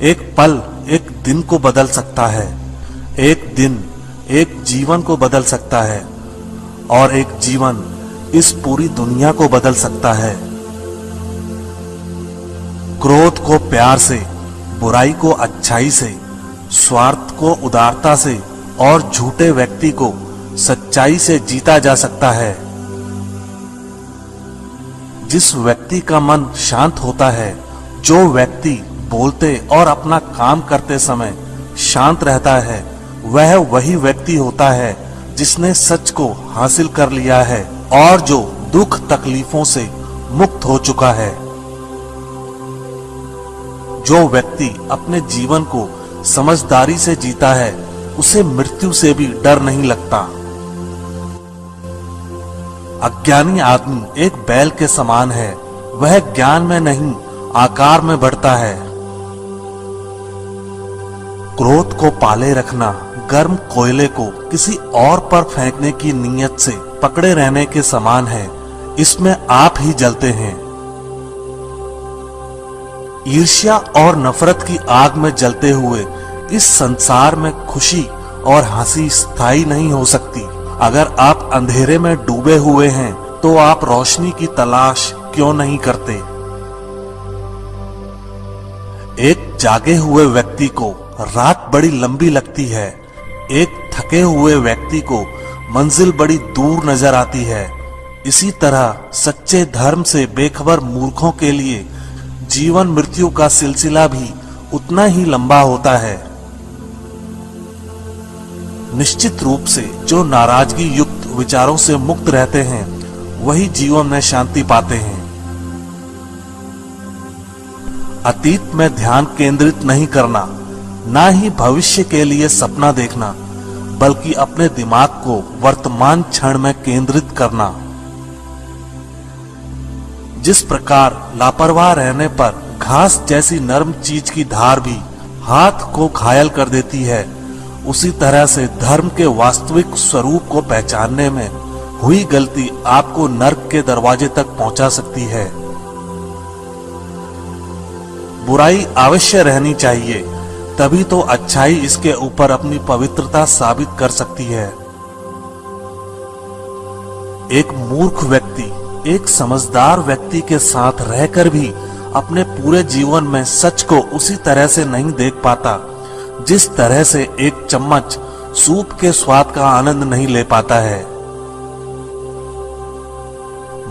एक पल एक दिन को बदल सकता है, एक दिन एक जीवन को बदल सकता है और एक जीवन इस पूरी दुनिया को बदल सकता है। क्रोध को प्यार से, बुराई को अच्छाई से, स्वार्थ को उदारता से और झूठे व्यक्ति को सच्चाई से जीता जा सकता है। जिस व्यक्ति का मन शांत होता है, जो व्यक्ति बोलते और अपना काम करते समय शांत रहता है, वह वही व्यक्ति होता है जिसने सच को हासिल कर लिया है और जो दुख तकलीफों से मुक्त हो चुका है। जो व्यक्ति अपने जीवन को समझदारी से जीता है, उसे मृत्यु से भी डर नहीं लगता। अज्ञानी आदमी एक बैल के समान है, वह ज्ञान में नहीं आकार में बढ़ता है। क्रोध को पाले रखना गर्म कोयले को किसी और पर फेंकने की नीयत से पकड़े रहने के समान है, इसमें आप ही जलते हैं। ईर्ष्या और नफरत की आग में जलते हुए इस संसार में खुशी और हंसी स्थायी नहीं हो सकती। अगर आप अंधेरे में डूबे हुए हैं तो आप रोशनी की तलाश क्यों नहीं करते? एक जागे हुए व्यक्ति को रात बड़ी लंबी लगती है, एक थके हुए व्यक्ति को मंजिल बड़ी दूर नजर आती है। इसी तरह सच्चे धर्म से बेखबर मूर्खों के लिए जीवन मृत्यु का सिलसिला भी उतना ही लंबा होता है। निश्चित रूप से जो नाराजगी युक्त विचारों से मुक्त रहते हैं, वही जीवन में शांति पाते हैं। अतीत में ध्यान केंद्रित नहीं करना, ना ही भविष्य के लिए सपना देखना, बल्कि अपने दिमाग को वर्तमान क्षण में केंद्रित करना। जिस प्रकार लापरवाह रहने पर घास जैसी नरम चीज की धार भी हाथ को घायल कर देती है, उसी तरह से धर्म के वास्तविक स्वरूप को पहचानने में हुई गलती आपको नर्क के दरवाजे तक पहुंचा सकती है। बुराई अवश्य रहनी चाहिए, तभी तो अच्छाई इसके ऊपर अपनी पवित्रता साबित कर सकती है। एक मूर्ख व्यक्ति एक समझदार व्यक्ति के साथ रहकर भी अपने पूरे जीवन में सच को उसी तरह से नहीं देख पाता, जिस तरह से एक चम्मच सूप के स्वाद का आनंद नहीं ले पाता है।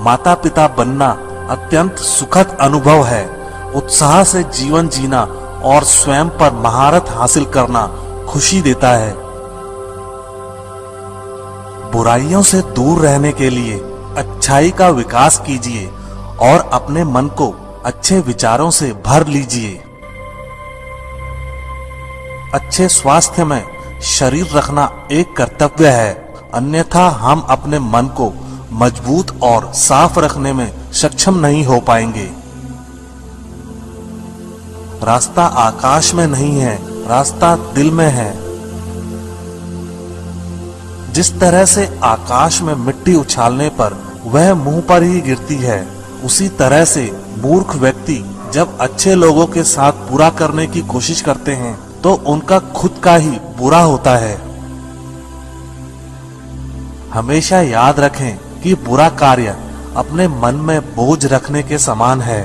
माता पिता बनना अत्यंत सुखद अनुभव है। उत्साह से जीवन जीना और स्वयं पर महारत हासिल करना खुशी देता है। बुराइयों से दूर रहने के लिए अच्छाई का विकास कीजिए और अपने मन को अच्छे विचारों से भर लीजिए। अच्छे स्वास्थ्य में शरीर रखना एक कर्तव्य है, अन्यथा हम अपने मन को मजबूत और साफ रखने में सक्षम नहीं हो पाएंगे। रास्ता आकाश में नहीं है, रास्ता दिल में है। जिस तरह से आकाश में मिट्टी उछालने पर वह मुंह पर ही गिरती है, उसी तरह से मूर्ख व्यक्ति जब अच्छे लोगों के साथ बुरा करने की कोशिश करते हैं तो उनका खुद का ही बुरा होता है। हमेशा याद रखें कि बुरा कार्य अपने मन में बोझ रखने के समान है।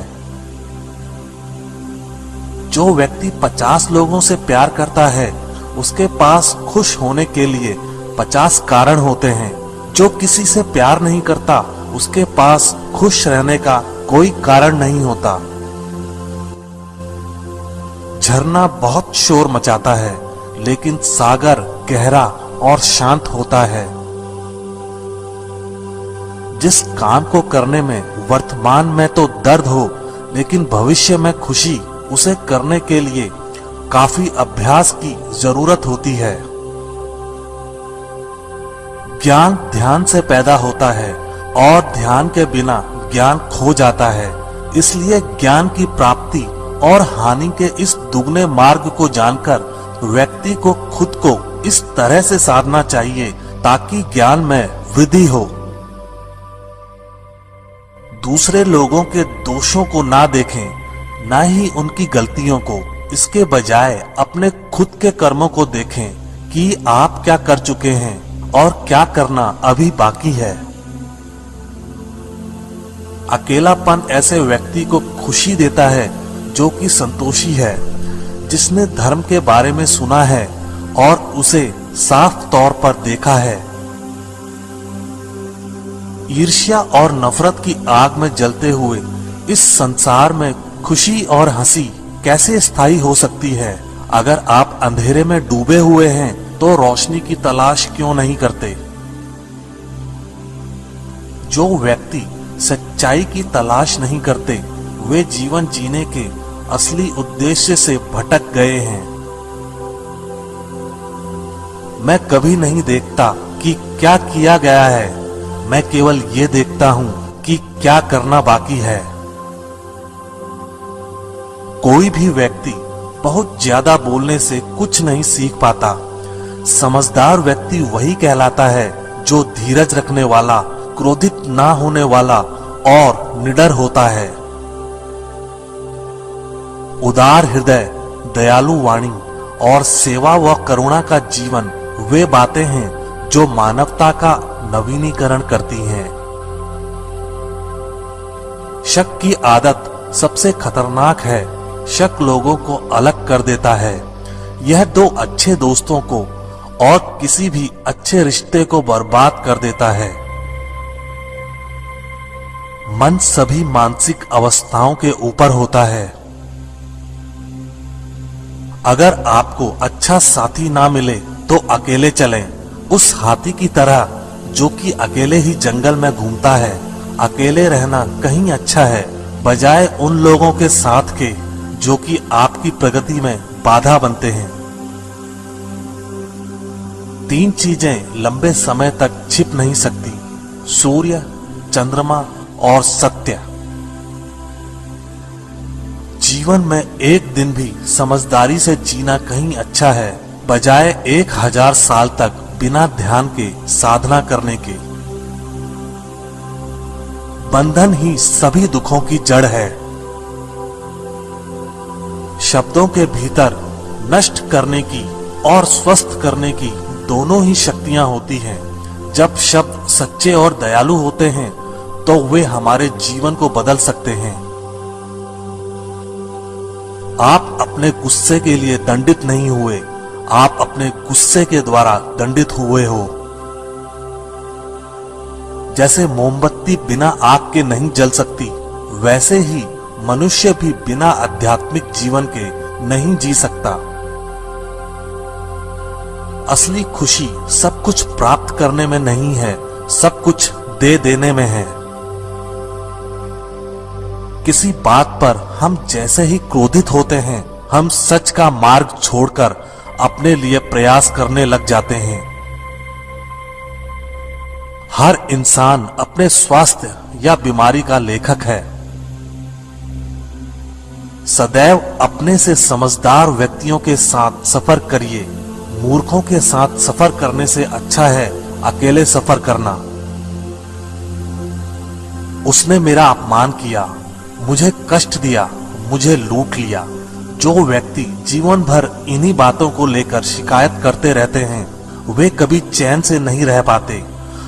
जो व्यक्ति 50 लोगों से प्यार करता है, उसके पास खुश होने के लिए 50 कारण होते हैं। जो किसी से प्यार नहीं करता, उसके पास खुश रहने का कोई कारण नहीं होता। झरना बहुत शोर मचाता है, लेकिन सागर गहरा और शांत होता है। जिस काम को करने में वर्तमान में तो दर्द हो, लेकिन भविष्य में खुशी, उसे करने के लिए काफी अभ्यास की जरूरत होती है। ज्ञान ध्यान से पैदा होता है और ध्यान के बिना ज्ञान खो जाता है। इसलिए ज्ञान की प्राप्ति और हानि के इस दुगने मार्ग को जानकर व्यक्ति को खुद को इस तरह से साधना चाहिए ताकि ज्ञान में वृद्धि हो। दूसरे लोगों के दोषों को ना देखें, ना ही उनकी गलतियों को। इसके बजाय अपने खुद के कर्मों को देखें कि आप क्या कर चुके हैं और क्या करना अभी बाकी है। अकेलापन ऐसे व्यक्ति को खुशी देता है जो कि संतोषी है, जिसने धर्म के बारे में सुना है और उसे साफ तौर पर देखा है। ईर्ष्या और नफरत की आग में जलते हुए इस संसार में खुशी और हंसी कैसे स्थायी हो सकती है? अगर आप अंधेरे में डूबे हुए हैं तो रोशनी की तलाश क्यों नहीं करते? जो व्यक्ति सच्चाई की तलाश नहीं करते, वे जीवन जीने के असली उद्देश्य से भटक गए हैं। मैं कभी नहीं देखता कि क्या किया गया है, मैं केवल ये देखता हूं कि क्या करना बाकी है। कोई भी व्यक्ति बहुत ज्यादा बोलने से कुछ नहीं सीख पाता। समझदार व्यक्ति वही कहलाता है जो धीरज रखने वाला, क्रोधित ना होने वाला और निडर होता है। उदार हृदय, दयालु वाणी और सेवा व करुणा का जीवन वे बातें हैं जो मानवता का नवीनीकरण करती हैं। शक की आदत सबसे खतरनाक है। शक लोगों को अलग कर देता है। यह दो अच्छे दोस्तों को और किसी भी अच्छे रिश्ते को बर्बाद कर देता है। मन सभी मानसिक अवस्थाओं के ऊपर होता है। अगर आपको अच्छा साथी ना मिले तो अकेले चलें। उस हाथी की तरह जो कि अकेले ही जंगल में घूमता है। अकेले रहना कहीं अच्छा है, बजाय उन लोगों के साथ के जो कि आपकी प्रगति में बाधा बनते हैं। 3 चीजें लंबे समय तक छिप नहीं सकती: सूर्य, चंद्रमा और सत्य। जीवन में एक दिन भी समझदारी से जीना कहीं अच्छा है, बजाय 1000 साल तक बिना ध्यान के साधना करने के। बंधन ही सभी दुखों की जड़ है। शब्दों के भीतर नष्ट करने की और स्वस्थ करने की दोनों ही शक्तियां होती हैं। जब शब्द सच्चे और दयालु होते हैं तो वे हमारे जीवन को बदल सकते हैं। आप अपने गुस्से के लिए दंडित नहीं हुए, आप अपने गुस्से के द्वारा दंडित हुए हो। जैसे मोमबत्ती बिना आग के नहीं जल सकती, वैसे ही मनुष्य भी बिना आध्यात्मिक जीवन के नहीं जी सकता। असली खुशी सब कुछ प्राप्त करने में नहीं है, सब कुछ दे देने में है। किसी बात पर हम जैसे ही क्रोधित होते हैं, हम सच का मार्ग छोड़कर अपने लिए प्रयास करने लग जाते हैं। हर इंसान अपने स्वास्थ्य या बीमारी का लेखक है। सदैव अपने से समझदार व्यक्तियों के साथ सफर करिए। मूर्खों के साथ सफर करने से अच्छा है अकेले सफर करना। उसने मेरा अपमान किया, मुझे कष्ट दिया, मुझे लूट लिया। जो व्यक्ति जीवन भर इन्हीं बातों को लेकर शिकायत करते रहते हैं, वे कभी चैन से नहीं रह पाते।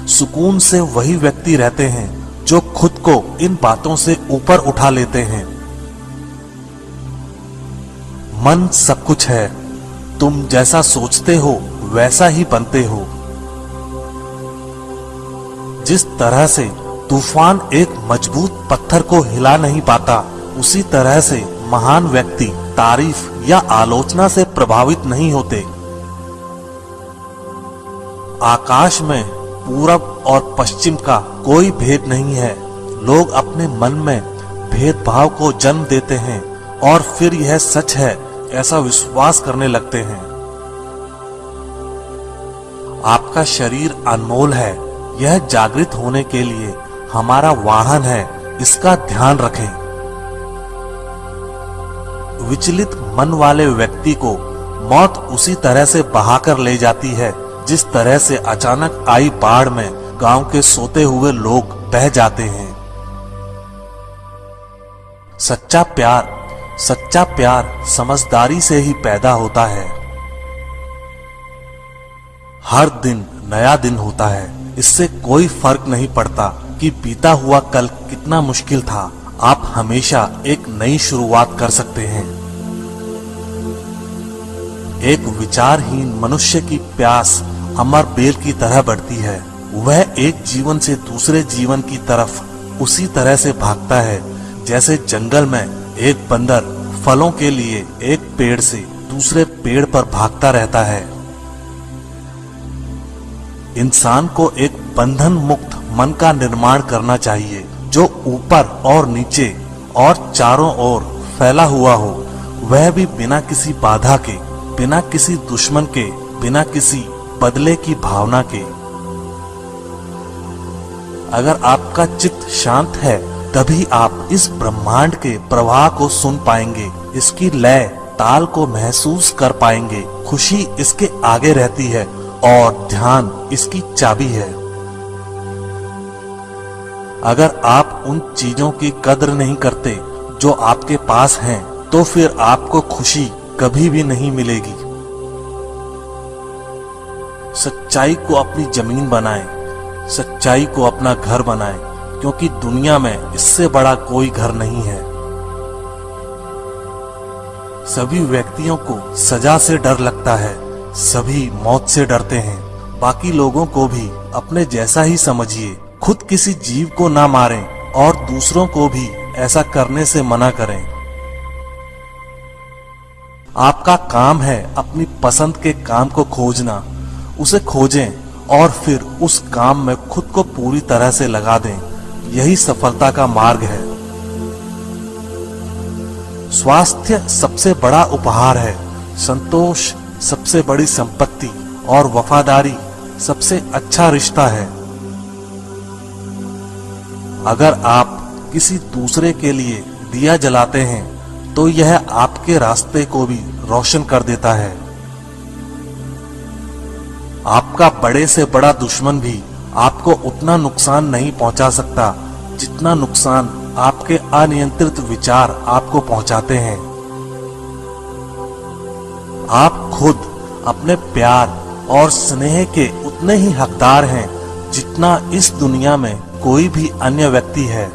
सुकून से वही व्यक्ति रहते हैं जो खुद को इन बातों से ऊपर उठा लेते हैं। मन सब कुछ है, तुम जैसा सोचते हो वैसा ही बनते हो। जिस तरह से तूफान एक मजबूत पत्थर को हिला नहीं पाता, उसी तरह से महान व्यक्ति तारीफ या आलोचना से प्रभावित नहीं होते। आकाश में पूरब और पश्चिम का कोई भेद नहीं है। लोग अपने मन में भेदभाव को जन्म देते हैं और फिर यह सच है ऐसा विश्वास करने लगते हैं। आपका शरीर अनमोल है, यह जागृत होने के लिए हमारा वाहन है, इसका ध्यान रखें। विचलित मन वाले व्यक्ति को मौत उसी तरह से बहाकर ले जाती है जिस तरह से अचानक आई बाढ़ में गांव के सोते हुए लोग बह जाते हैं। सच्चा प्यार सच्चा प्यार समझदारी से ही पैदा होता है। हर दिन नया दिन होता है, इससे कोई फर्क नहीं पड़ता कि बीता हुआ कल कितना मुश्किल था। आप हमेशा एक नई शुरुआत कर सकते हैं। एक विचारहीन मनुष्य की प्यास अमर बेल की तरह बढ़ती है। वह एक जीवन से दूसरे जीवन की तरफ उसी तरह से भागता है जैसे जंगल में एक बंदर फलों के लिए एक पेड़ से दूसरे पेड़ पर भागता रहता है। इंसान को एक बंधन मुक्त मन का निर्माण करना चाहिए, जो ऊपर और नीचे और चारों ओर फैला हुआ हो, वह भी बिना किसी बाधा के, बिना किसी दुश्मन के, बिना किसी बदले की भावना के। अगर आपका चित्त शांत है, तभी आप इस ब्रह्मांड के प्रवाह को सुन पाएंगे, इसकी लय ताल को महसूस कर पाएंगे। खुशी इसके आगे रहती है और ध्यान इसकी चाबी है। अगर आप उन चीजों की कद्र नहीं करते जो आपके पास हैं, तो फिर आपको खुशी कभी भी नहीं मिलेगी। सच्चाई को अपनी जमीन बनाएं, सच्चाई को अपना घर बनाएं, क्योंकि दुनिया में इससे बड़ा कोई घर नहीं है। सभी व्यक्तियों को सजा से डर लगता है, सभी मौत से डरते हैं। बाकी लोगों को भी अपने जैसा ही समझिए। खुद किसी जीव को ना मारें और दूसरों को भी ऐसा करने से मना करें। आपका काम है अपनी पसंद के काम को खोजना, उसे खोजें और फिर उस काम में खुद को पूरी तरह से लगा दें। यही सफलता का मार्ग है। स्वास्थ्य सबसे बड़ा उपहार है, संतोष सबसे बड़ी संपत्ति और वफादारी सबसे अच्छा रिश्ता है। अगर आप किसी दूसरे के लिए दिया जलाते हैं, तो यह आपके रास्ते को भी रोशन कर देता है। आपका बड़े से बड़ा दुश्मन भी आपको उतना नुकसान नहीं पहुंचा सकता जितना नुकसान आपके अनियंत्रित विचार आपको पहुंचाते हैं। आप खुद अपने प्यार और स्नेह के उतने ही हकदार हैं जितना इस दुनिया में कोई भी अन्य व्यक्ति है।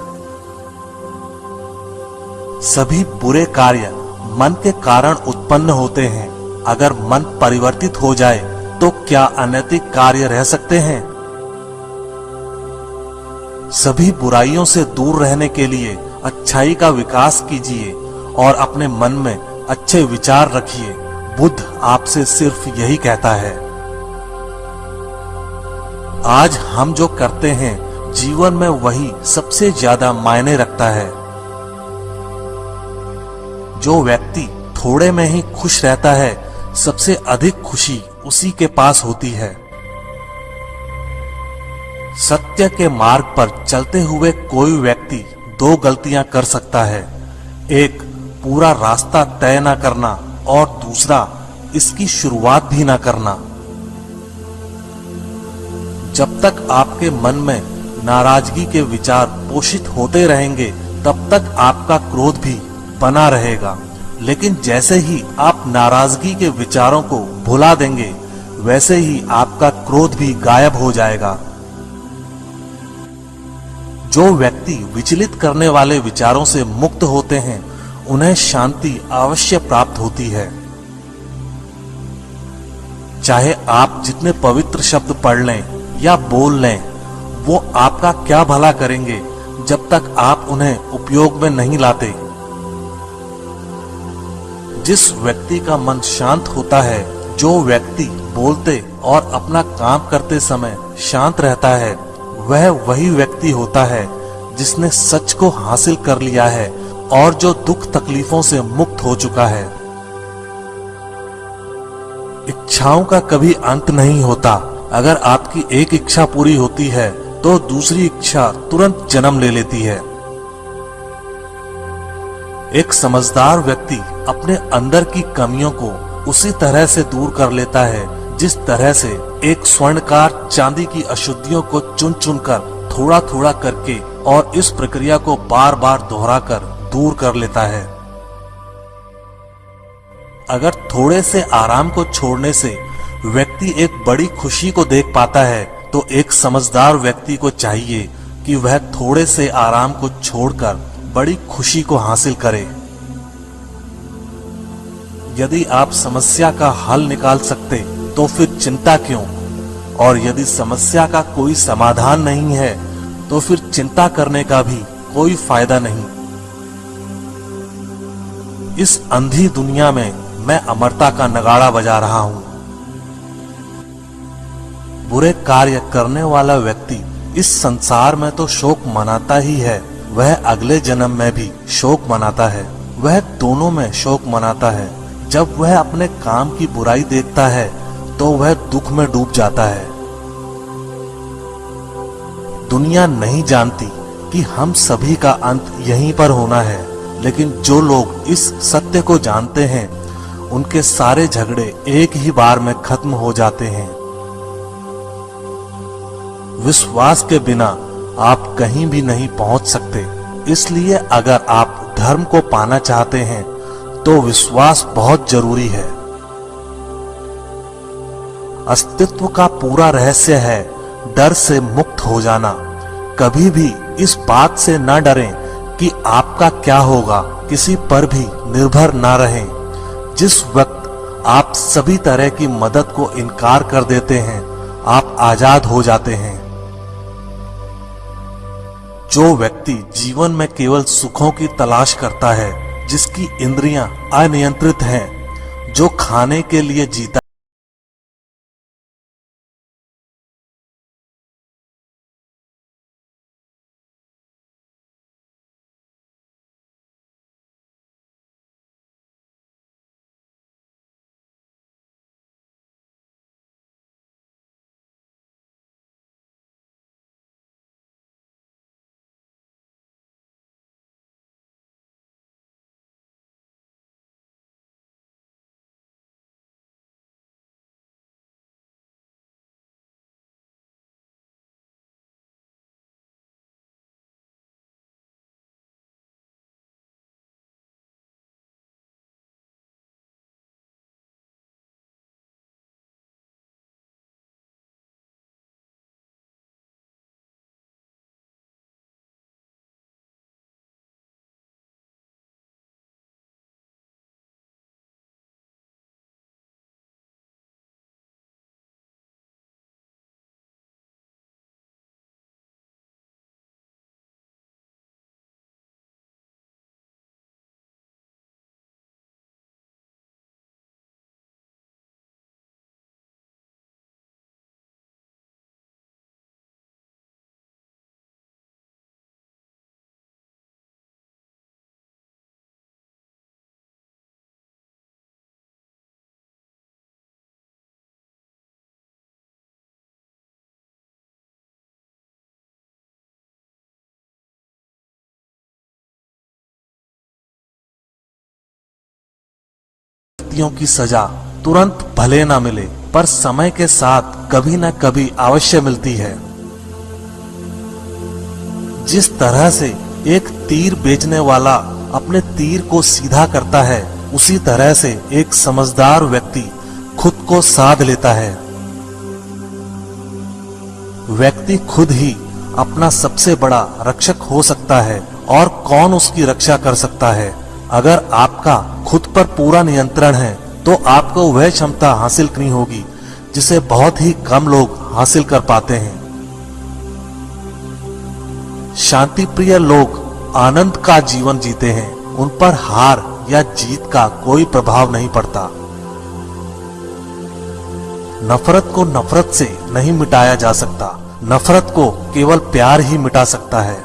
सभी बुरे कार्य मन के कारण उत्पन्न होते हैं। अगर मन परिवर्तित हो जाए तो क्या अनैतिक कार्य रह सकते हैं? सभी बुराइयों से दूर रहने के लिए अच्छाई का विकास कीजिए और अपने मन में अच्छे विचार रखिए। बुद्ध आपसे सिर्फ यही कहता है। आज हम जो करते हैं जीवन में वही सबसे ज्यादा मायने रखता है। जो व्यक्ति थोड़े में ही खुश रहता है, सबसे अधिक खुशी उसी के पास होती है। सत्य के मार्ग पर चलते हुए कोई व्यक्ति दो गलतियां कर सकता है। एक, पूरा रास्ता तय न करना और दूसरा, इसकी शुरुआत भी न करना। जब तक आपके मन में नाराजगी के विचार पोषित होते रहेंगे, तब तक आपका क्रोध भी बना रहेगा। लेकिन जैसे ही आप नाराजगी के विचारों को भुला देंगे, वैसे ही आपका क्रोध भी गायब हो जाएगा। जो व्यक्ति विचलित करने वाले विचारों से मुक्त होते हैं, उन्हें शांति अवश्य प्राप्त होती है। चाहे आप जितने पवित्र शब्द पढ़ लें या बोल लें, वो आपका क्या भला करेंगे जब तक आप उन्हें उपयोग में नहीं लाते। जिस व्यक्ति का मन शांत होता है, जो व्यक्ति बोलते और अपना काम करते समय शांत रहता है, वह वही व्यक्ति होता है जिसने सच को हासिल कर लिया है और जो दुख तकलीफों से मुक्त हो चुका है। इच्छाओं का कभी अंत नहीं होता। अगर आपकी एक इच्छा पूरी होती है तो दूसरी इच्छा तुरंत जन्म ले लेती है। एक समझदार व्यक्ति अपने अंदर की कमियों को उसी तरह से दूर कर लेता है जिस तरह से एक स्वर्णकार चांदी की अशुद्धियों को चुन चुनकर थोड़ा थोड़ा करके और इस प्रक्रिया को बार बार दोहराकर दूर कर लेता है। अगर थोड़े से आराम को छोड़ने से व्यक्ति एक बड़ी खुशी को देख पाता है, तो एक समझदार व्यक्ति को चाहिए कि वह थोड़े से आराम को छोड़कर बड़ी खुशी को हासिल करे। यदि आप समस्या का हल निकाल सकते तो फिर चिंता क्यों, और यदि समस्या का कोई समाधान नहीं है तो फिर चिंता करने का भी कोई फायदा नहीं। इस अंधी दुनिया में मैं अमरता का नगाड़ा बजा रहा हूं। बुरे कार्य करने वाला व्यक्ति इस संसार में तो शोक मनाता ही है, वह अगले जन्म में भी शोक मनाता है। वह दोनों में शोक मनाता है। जब वह अपने काम की बुराई देखता है तो वह दुख में डूब जाता है। दुनिया नहीं जानती कि हम सभी का अंत यहीं पर होना है, लेकिन जो लोग इस सत्य को जानते हैं उनके सारे झगड़े एक ही बार में खत्म हो जाते हैं। विश्वास के बिना आप कहीं भी नहीं पहुंच सकते, इसलिए अगर आप धर्म को पाना चाहते हैं तो विश्वास बहुत जरूरी है। अस्तित्व का पूरा रहस्य है डर से मुक्त हो जाना। कभी भी इस बात से न डरें कि आपका क्या होगा, किसी पर भी निर्भर ना रहें। जिस वक्त आप सभी तरह की मदद को इनकार कर देते हैं, आप आजाद हो जाते हैं। जो व्यक्ति जीवन में केवल सुखों की तलाश करता है, जिसकी इंद्रियां अनियंत्रित हैं, जो खाने के लिए जीता की सजा तुरंत भले ना मिले, पर समय के साथ कभी न कभी अवश्य मिलती है। जिस तरह से एक तीर बेचने वाला अपने तीर को सीधा करता है, उसी तरह से एक समझदार व्यक्ति खुद को साध लेता है। व्यक्ति खुद ही अपना सबसे बड़ा रक्षक हो सकता है, और कौन उसकी रक्षा कर सकता है। अगर आपका खुद पर पूरा नियंत्रण है तो आपको वह क्षमता हासिल करनी होगी जिसे बहुत ही कम लोग हासिल कर पाते हैं। शांति प्रिय लोग आनंद का जीवन जीते हैं, उन पर हार या जीत का कोई प्रभाव नहीं पड़ता। नफरत को नफरत से नहीं मिटाया जा सकता, नफरत को केवल प्यार ही मिटा सकता है।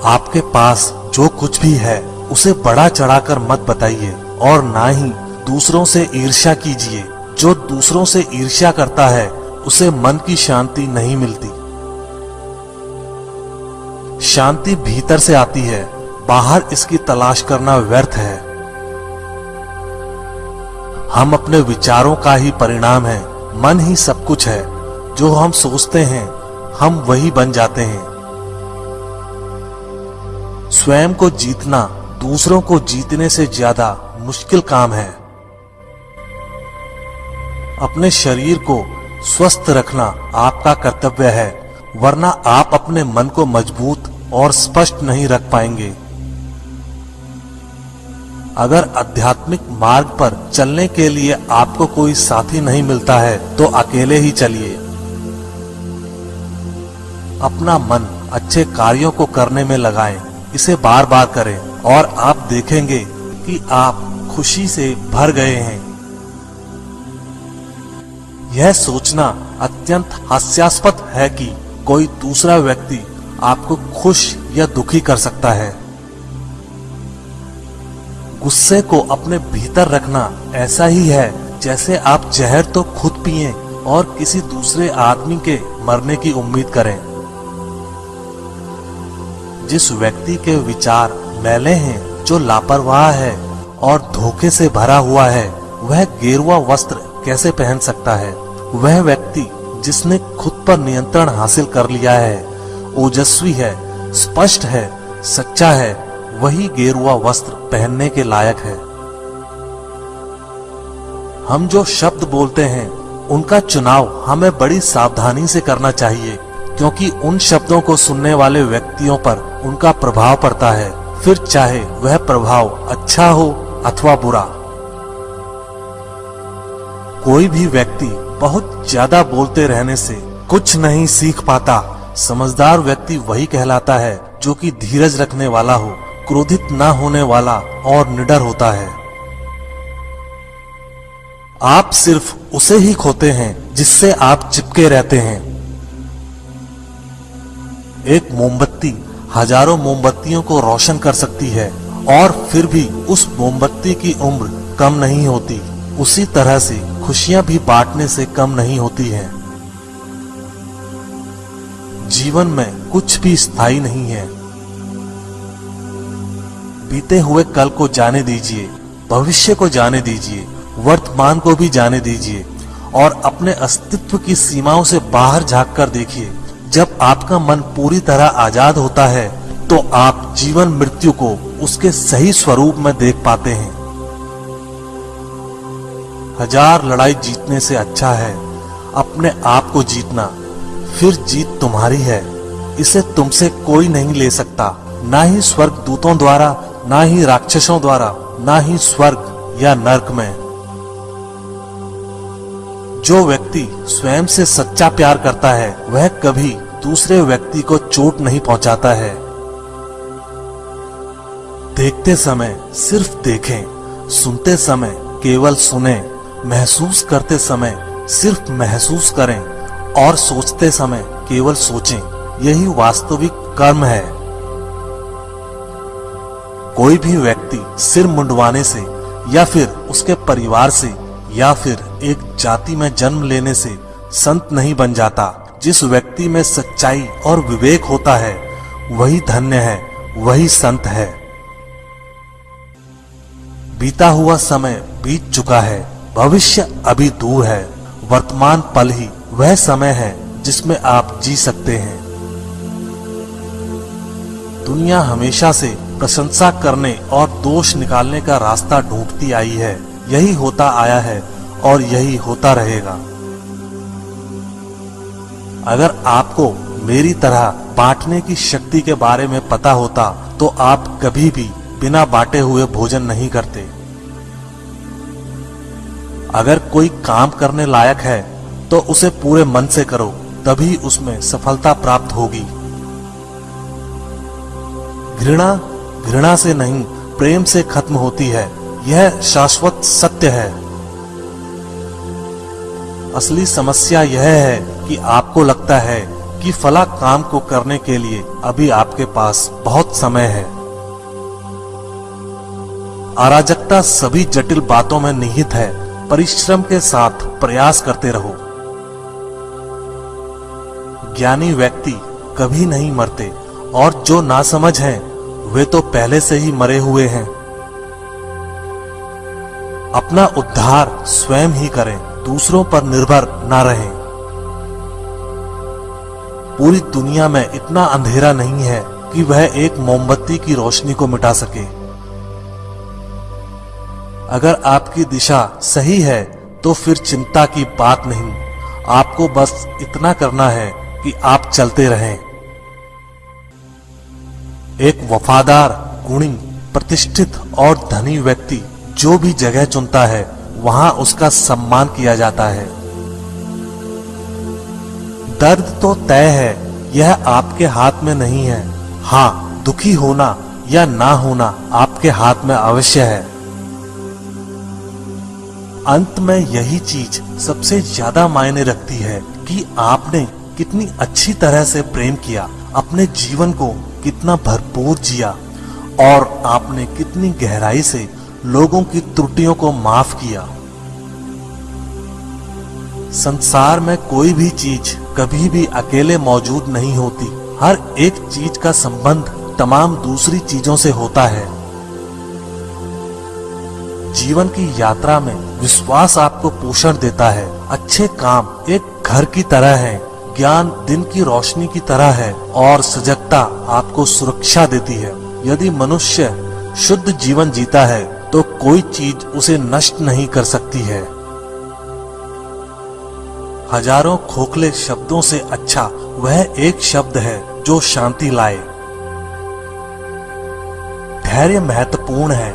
आपके पास जो कुछ भी है उसे बढ़ा चढ़ाकर मत बताइए, और ना ही दूसरों से ईर्ष्या कीजिए। जो दूसरों से ईर्ष्या करता है उसे मन की शांति नहीं मिलती। शांति भीतर से आती है, बाहर इसकी तलाश करना व्यर्थ है। हम अपने विचारों का ही परिणाम है। मन ही सब कुछ है। जो हम सोचते हैं हम वही बन जाते हैं। स्वयं को जीतना दूसरों को जीतने से ज्यादा मुश्किल काम है। अपने शरीर को स्वस्थ रखना आपका कर्तव्य है, वरना आप अपने मन को मजबूत और स्पष्ट नहीं रख पाएंगे। अगर आध्यात्मिक मार्ग पर चलने के लिए आपको कोई साथी नहीं मिलता है तो अकेले ही चलिए। अपना मन अच्छे कार्यों को करने में लगाएं, इसे बार बार करें और आप देखेंगे कि आप खुशी से भर गए हैं। यह सोचना अत्यंत हास्यास्पद है कि कोई दूसरा व्यक्ति आपको खुश या दुखी कर सकता है। गुस्से को अपने भीतर रखना ऐसा ही है जैसे आप जहर तो खुद पिएं और किसी दूसरे आदमी के मरने की उम्मीद करें। जिस व्यक्ति के विचार मैले हैं, जो लापरवाह है और धोखे से भरा हुआ है, वह गेरुआ वस्त्र कैसे पहन सकता है? वह व्यक्ति जिसने खुद पर नियंत्रण हासिल कर लिया है, ओजस्वी है, स्पष्ट है, सच्चा है, वही गेरुआ वस्त्र पहनने के लायक है। हम जो शब्द बोलते हैं उनका चुनाव हमें बड़ी सावधानी से करना चाहिए, क्योंकि उन शब्दों को सुनने वाले व्यक्तियों पर उनका प्रभाव पड़ता है, फिर चाहे वह प्रभाव अच्छा हो अथवा बुरा। कोई भी व्यक्ति बहुत ज्यादा बोलते रहने से कुछ नहीं सीख पाता। समझदार व्यक्ति वही कहलाता है जो कि धीरज रखने वाला हो, क्रोधित ना होने वाला और निडर होता है। आप सिर्फ उसे ही खोते हैं जिससे आप चिपके रहते हैं। एक मोमबत्ती हजारों मोमबत्तियों को रोशन कर सकती है और फिर भी उस मोमबत्ती की उम्र कम नहीं होती। उसी तरह से खुशियां भी बांटने से कम नहीं होती हैं। जीवन में कुछ भी स्थायी नहीं है। बीते हुए कल को जाने दीजिए, भविष्य को जाने दीजिए, वर्तमान को भी जाने दीजिए और अपने अस्तित्व की सीमाओं से बाहर झांक कर देखिए। जब आपका मन पूरी तरह आजाद होता है तो आप जीवन मृत्यु को उसके सही स्वरूप में देख पाते हैं। हजार लड़ाई जीतने से अच्छा है अपने आप को जीतना, फिर जीत तुम्हारी है। इसे तुमसे कोई नहीं ले सकता, ना ही स्वर्ग दूतों द्वारा, ना ही राक्षसों द्वारा, ना ही स्वर्ग या नरक में। जो व्यक्ति स्वयं से सच्चा प्यार करता है वह कभी दूसरे व्यक्ति को चोट नहीं पहुंचाता है। देखते समय सिर्फ देखें, सुनते समय केवल सुनें, महसूस करते समय सिर्फ महसूस करें और सोचते समय केवल सोचें। यही वास्तविक कर्म है। कोई भी व्यक्ति सिर मुंडवाने से या फिर उसके परिवार से या फिर एक जाति में जन्म लेने से संत नहीं बन जाता। जिस व्यक्ति में सच्चाई और विवेक होता है वही धन्य है, वही संत है। बीता हुआ समय बीत चुका है, भविष्य अभी दूर है। वर्तमान पल ही वह समय है जिसमें आप जी सकते हैं। दुनिया हमेशा से प्रशंसा करने और दोष निकालने का रास्ता ढूंढती आई है। यही होता आया है और यही होता रहेगा। अगर आपको मेरी तरह बांटने की शक्ति के बारे में पता होता तो आप कभी भी बिना बांटे हुए भोजन नहीं करते। अगर कोई काम करने लायक है तो उसे पूरे मन से करो, तभी उसमें सफलता प्राप्त होगी। घृणा घृणा से नहीं, प्रेम से खत्म होती है। यह शाश्वत सत्य है। असली समस्या यह है कि आपको लगता है कि फला काम को करने के लिए अभी आपके पास बहुत समय है। अराजकता सभी जटिल बातों में निहित है। परिश्रम के साथ प्रयास करते रहो। ज्ञानी व्यक्ति कभी नहीं मरते और जो नासमझ हैं वे तो पहले से ही मरे हुए हैं। अपना उद्धार स्वयं ही करें, दूसरों पर निर्भर ना रहें। पूरी दुनिया में इतना अंधेरा नहीं है कि वह एक मोमबत्ती की रोशनी को मिटा सके। अगर आपकी दिशा सही है तो फिर चिंता की बात नहीं। आपको बस इतना करना है कि आप चलते रहें। एक वफादार, गुणी, प्रतिष्ठित और धनी व्यक्ति जो भी जगह चुनता है वहां उसका सम्मान किया जाता है। दर्द तो तय है, यह आपके हाथ में नहीं है। हाँ, दुखी होना या ना होना आपके हाथ में अवश्य है। अंत में यही चीज सबसे ज्यादा मायने रखती है कि आपने कितनी अच्छी तरह से प्रेम किया, अपने जीवन को कितना भरपूर जिया और आपने कितनी गहराई से लोगों की त्रुटियों को माफ किया। संसार में कोई भी चीज कभी भी अकेले मौजूद नहीं होती। हर एक चीज का संबंध तमाम दूसरी चीजों से होता है। जीवन की यात्रा में विश्वास आपको पोषण देता है। अच्छे काम एक घर की तरह है, ज्ञान दिन की रोशनी की तरह है और सजगता आपको सुरक्षा देती है। यदि मनुष्य शुद्ध जीवन जीता है तो कोई चीज उसे नष्ट नहीं कर सकती है। हजारों खोखले शब्दों से अच्छा वह एक शब्द है जो शांति लाए। धैर्य महत्वपूर्ण है।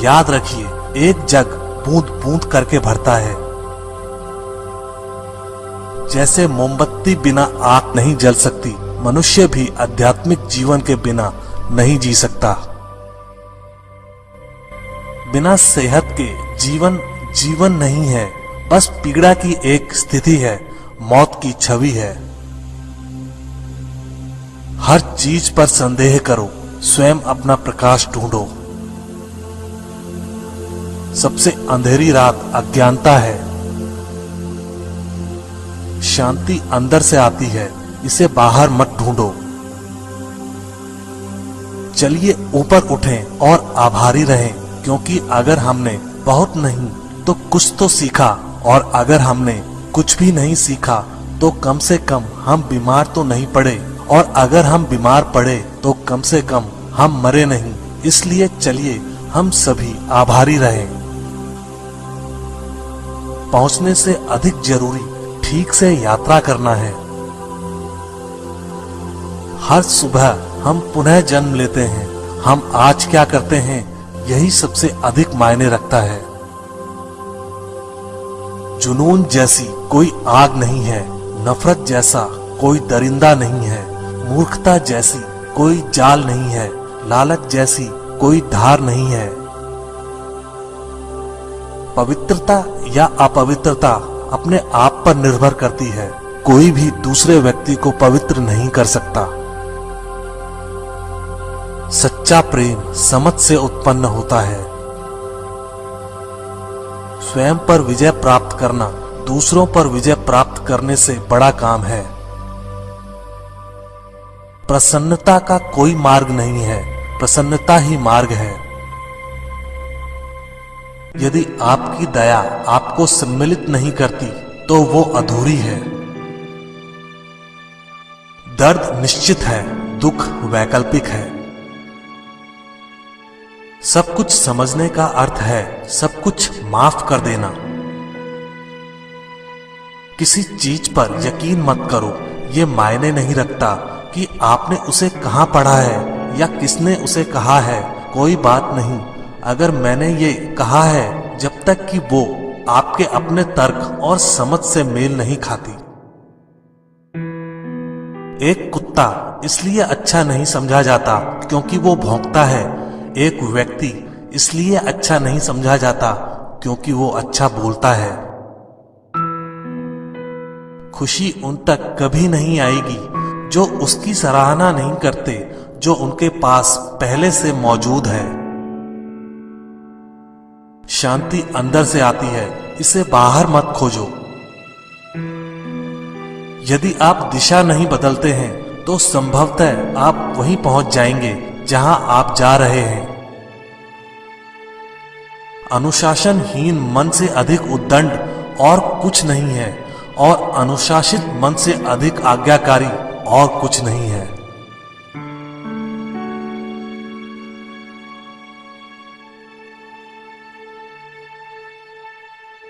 याद रखिए, एक जग बूंद बूंद करके भरता है। जैसे मोमबत्ती बिना आग नहीं जल सकती, मनुष्य भी आध्यात्मिक जीवन के बिना नहीं जी सकता। बिना सेहत के जीवन जीवन नहीं है, बस पीड़ा की एक स्थिति है, मौत की छवि है। हर चीज पर संदेह करो, स्वयं अपना प्रकाश ढूंढो। सबसे अंधेरी रात अज्ञानता है। शांति अंदर से आती है, इसे बाहर मत ढूंढो। चलिए ऊपर उठें और आभारी रहें, क्योंकि अगर हमने बहुत नहीं तो कुछ तो सीखा, और अगर हमने कुछ भी नहीं सीखा तो कम से कम हम बीमार तो नहीं पड़े, और अगर हम बीमार पड़े तो कम से कम हम मरे नहीं। इसलिए चलिए हम सभी आभारी रहें। पहुंचने से अधिक जरूरी ठीक से यात्रा करना है। हर सुबह हम पुनः जन्म लेते हैं। हम आज क्या करते हैं यही सबसे अधिक मायने रखता है। जुनून जैसी कोई आग नहीं है, नफरत जैसा कोई दरिंदा नहीं है, मूर्खता जैसी कोई जाल नहीं है, लालच जैसी कोई धार नहीं है। पवित्रता या अपवित्रता अपने आप पर निर्भर करती है। कोई भी दूसरे व्यक्ति को पवित्र नहीं कर सकता। सच्चा प्रेम समझ से उत्पन्न होता है। स्वयं पर विजय प्राप्त करना दूसरों पर विजय प्राप्त करने से बड़ा काम है। प्रसन्नता का कोई मार्ग नहीं है, प्रसन्नता ही मार्ग है। यदि आपकी दया आपको सम्मिलित नहीं करती तो वो अधूरी है। दर्द निश्चित है, दुख वैकल्पिक है। सब कुछ समझने का अर्थ है सब कुछ माफ कर देना। किसी चीज पर यकीन मत करो, ये मायने नहीं रखता कि आपने उसे कहां पढ़ा है या किसने उसे कहा है। कोई बात नहीं अगर मैंने ये कहा है, जब तक कि वो आपके अपने तर्क और समझ से मेल नहीं खाती। एक कुत्ता इसलिए अच्छा नहीं समझा जाता क्योंकि वो भौंकता है। एक व्यक्ति इसलिए अच्छा नहीं समझा जाता क्योंकि वो अच्छा बोलता है। खुशी उन तक कभी नहीं आएगी जो उसकी सराहना नहीं करते, जो उनके पास पहले से मौजूद है। शांति अंदर से आती है, इसे बाहर मत खोजो। यदि आप दिशा नहीं बदलते हैं तो संभवतः आप वहीं पहुंच जाएंगे जहां आप जा रहे हैं। अनुशासनहीन मन से अधिक उद्दंड और कुछ नहीं है, और अनुशासित मन से अधिक आज्ञाकारी और कुछ नहीं है।